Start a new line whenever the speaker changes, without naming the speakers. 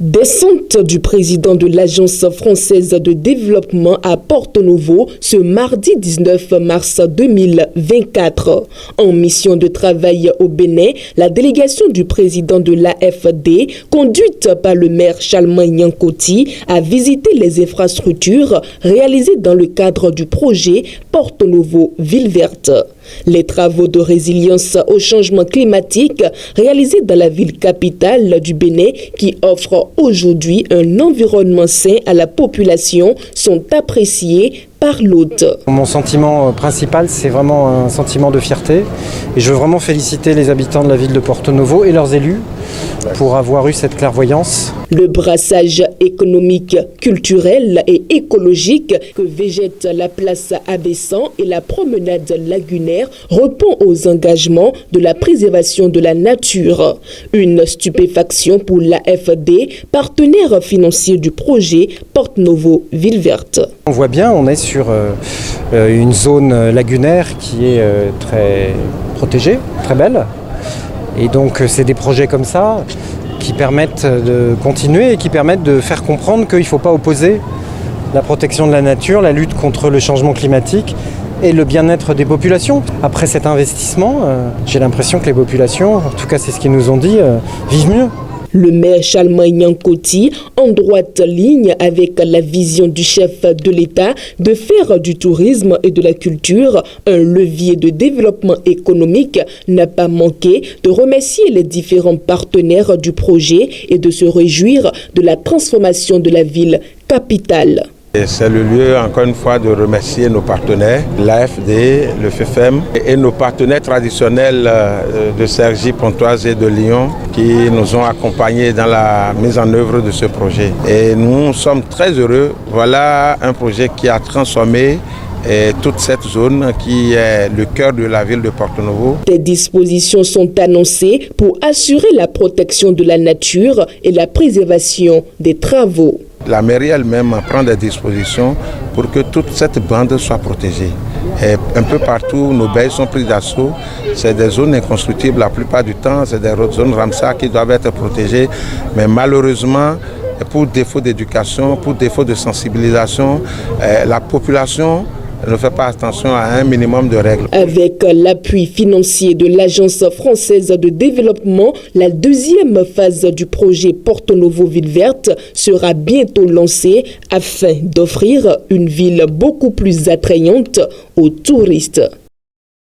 Descente du président de l'Agence française de développement à Porto-Novo ce mardi 19 mars 2024. En mission de travail au Bénin, la délégation du président de l'AFD, conduite par le maire Chalman Nyankoti, a visité les infrastructures réalisées dans le cadre du projet Porto-Novo Ville Verte. Les travaux de résilience au changement climatique réalisés dans la ville capitale du Bénin qui offre aujourd'hui un environnement sain à la population sont appréciés par l'hôte.
Mon sentiment principal, c'est vraiment un sentiment de fierté et je veux vraiment féliciter les habitants de la ville de Porto-Novo et leurs élus pour avoir eu cette clairvoyance.
Le brassage économique, culturel et écologique que végète la place Abessan et la promenade lagunaire répond aux engagements de la préservation de la nature. Une stupéfaction pour l'AFD, partenaire financier du projet Porto-Novo Ville Verte.
On voit bien, on est sur une zone lagunaire qui est très protégée, très belle. Et donc c'est des projets comme ça qui permettent de continuer et qui permettent de faire comprendre qu'il ne faut pas opposer la protection de la nature, la lutte contre le changement climatique et le bien-être des populations. Après cet investissement, j'ai l'impression que les populations, en tout cas c'est ce qu'ils nous ont dit, vivent mieux.
Le maire Chalman Nyankoti, en droite ligne avec la vision du chef de l'État de faire du tourisme et de la culture un levier de développement économique, n'a pas manqué de remercier les différents partenaires du projet et de se réjouir de la transformation de la ville capitale.
C'est le lieu, encore une fois, de remercier nos partenaires, l'AFD, le FEFEM et nos partenaires traditionnels de Cergy, Pontoise et de Lyon qui nous ont accompagnés dans la mise en œuvre de ce projet. Et nous sommes très heureux. Voilà un projet qui a transformé toute cette zone qui est le cœur de la ville de Porto-Novo.
Des dispositions sont annoncées pour assurer la protection de la nature et la préservation des travaux.
La mairie elle-même prend des dispositions pour que toute cette bande soit protégée. Et un peu partout, nos baies sont prises d'assaut. C'est des zones inconstructibles la plupart du temps, c'est des zones Ramsar qui doivent être protégées. Mais malheureusement, pour défaut d'éducation, pour défaut de sensibilisation, la population ne fait pas attention à un minimum de règles.
Avec l'appui financier de l'Agence française de développement, la deuxième phase du projet Porto-Novo Ville Verte sera bientôt lancée afin d'offrir une ville beaucoup plus attrayante aux touristes.